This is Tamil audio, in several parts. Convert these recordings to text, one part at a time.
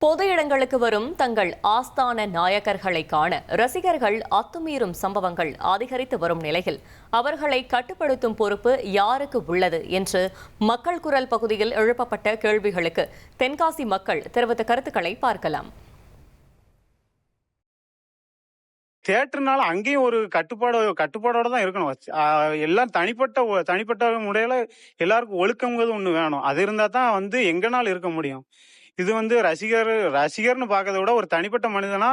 பொது இடங்களுக்கு வரும் தங்கள் ஆஸ்தான நாயகர்களை காண ரசிகர்கள் அத்துமீறும் சம்பவங்கள் அதிகரித்து வரும் நிலையில் அவர்களை கட்டுப்படுத்தும் பொறுப்பு யாருக்கு உள்ளது என்று மக்கள் குரல் பகுதியில் எழுப்பப்பட்ட கேள்விகளுக்கு தென்காசி மக்கள் தெரிவித்த கருத்துக்களை பார்க்கலாம். தியேட்டர்னால அங்கேயும் ஒரு கட்டுப்பாடோட தான் இருக்கணும். எல்லாம் தனிப்பட்ட முறையில எல்லாருக்கும் ஒழுக்கங்கிறது ஒண்ணு வேணும். அது இருந்தா தான் எங்கனாலும் இருக்க முடியும். இது ரசிகர்னு பார்க்கறத விட ஒரு தனிப்பட்ட மனிதனா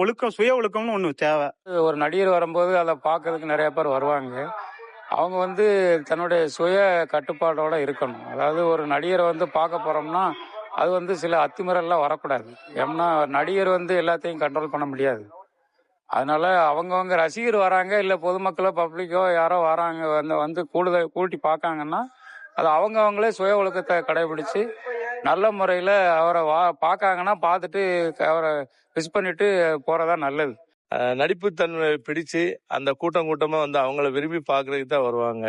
ஒழுக்கம், சுய ஒழுக்கம்னு ஒண்ணு தேவை. ஒரு நடிகர் வரும்போது அதை பார்க்கறதுக்கு நிறைய பேர் வருவாங்க. அவங்க தன்னுடைய சுய கட்டுப்பாடோட இருக்கணும். அதாவது ஒரு நடிகரை பார்க்க போறோம்னா அது சில அத்துமீறல்லாம் வரக்கூடாது. ஏன்னா நடிகர் எல்லாத்தையும் கண்ட்ரோல் பண்ண முடியாது. அதனால அவங்கவங்க ரசிகர் வராங்க, இல்லை பொதுமக்களோ பப்ளிக்கோ யாரோ வராங்க கூட்டி பார்க்காங்கன்னா அது அவங்களே சுய ஒழுக்கத்தை கடைபிடிச்சு நல்ல முறையில் அவரை பார்க்காங்கன்னா பார்த்துட்டு அவரை விஷ் பண்ணிட்டு போறதா நல்லது. நடிப்பு தன்மை பிடிச்சு அந்த கூட்டமா அவங்கள விரும்பி பார்க்கறதுக்கு தான் வருவாங்க.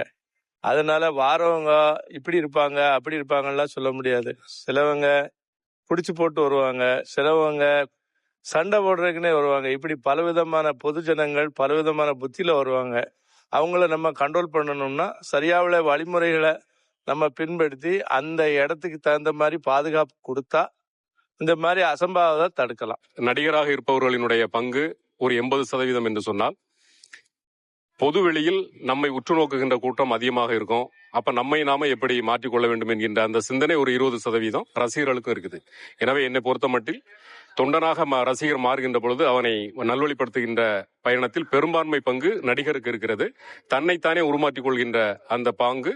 அதனால வாரவங்க இப்படி இருப்பாங்க அப்படி இருப்பாங்கலாம் சொல்ல முடியாது. சிலவங்க பிடிச்சு போட்டு வருவாங்க, சிலவங்க சண்டை போடுறதுக்குன்னே வருவாங்க. இப்படி பலவிதமான பொதுஜனங்கள் பலவிதமான புத்தியில வருவாங்க. அவங்கள நம்ம கண்ட்ரோல் பண்ணணும்னா சரியாவுள்ள வழிமுறைகளை நம்ம பின்படுத்தி அந்த இடத்துக்கு தகுந்த மாதிரி பாதுகாப்பு கொடுத்தா இந்த மாதிரி அசம்பாவிதத்தை தடுக்கலாம். நடிகராக இருப்பவர்களினுடைய பங்கு ஒரு 80% என்று சொன்னால், பொது வெளியில் நம்மை உற்று நோக்குகின்ற கூட்டம் அதிகமாக இருக்கும். அப்ப நம்மை நாம எப்படி மாற்றிக்கொள்ள வேண்டும் என்கின்ற அந்த சிந்தனை ஒரு 20% ரசிகர்களுக்கும் இருக்குது. எனவே என்னை பொறுத்த மட்டில் தொண்டனாக ரசிகர் மாறுகின்ற பொழுது அவனை நல்வழிப்படுத்துகின்ற பயணத்தில் பெரும்பான்மை பங்கு நடிகருக்கு இருக்கிறது. தன்னைத்தானே உருமாற்றிக் கொள்கின்ற அந்த பாங்கு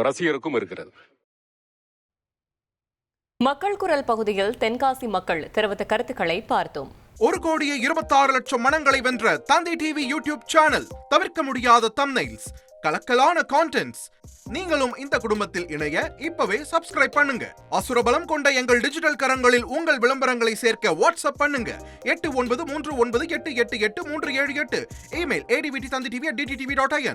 ரசிகருக்கும் இருக்கிறது. மக்கள் குரல் பகுதியில் தென்காசி மக்கள் தெரிவித்த கருத்துக்களை பார்த்தோம். 1,26,00,000 மனங்களை வென்ற தந்தை டிவி யூடியூப் சேனல். தவிர்க்க முடியாத தம்ப்நெயில்ஸ், கலக்கலான கான்டென்ட்ஸ். நீங்களும் இந்த குடும்பத்தில் இணைய இப்பவே சப்ஸ்கிரைப் பண்ணுங்க. அசுரபலம் கொண்ட எங்கள் டிஜிட்டல் கரங்களில் உங்கள் விளம்பரங்களை சேர்க்க வாட்ஸ்அப் பண்ணுங்க. 8939888838. Email advttv@dttv.in.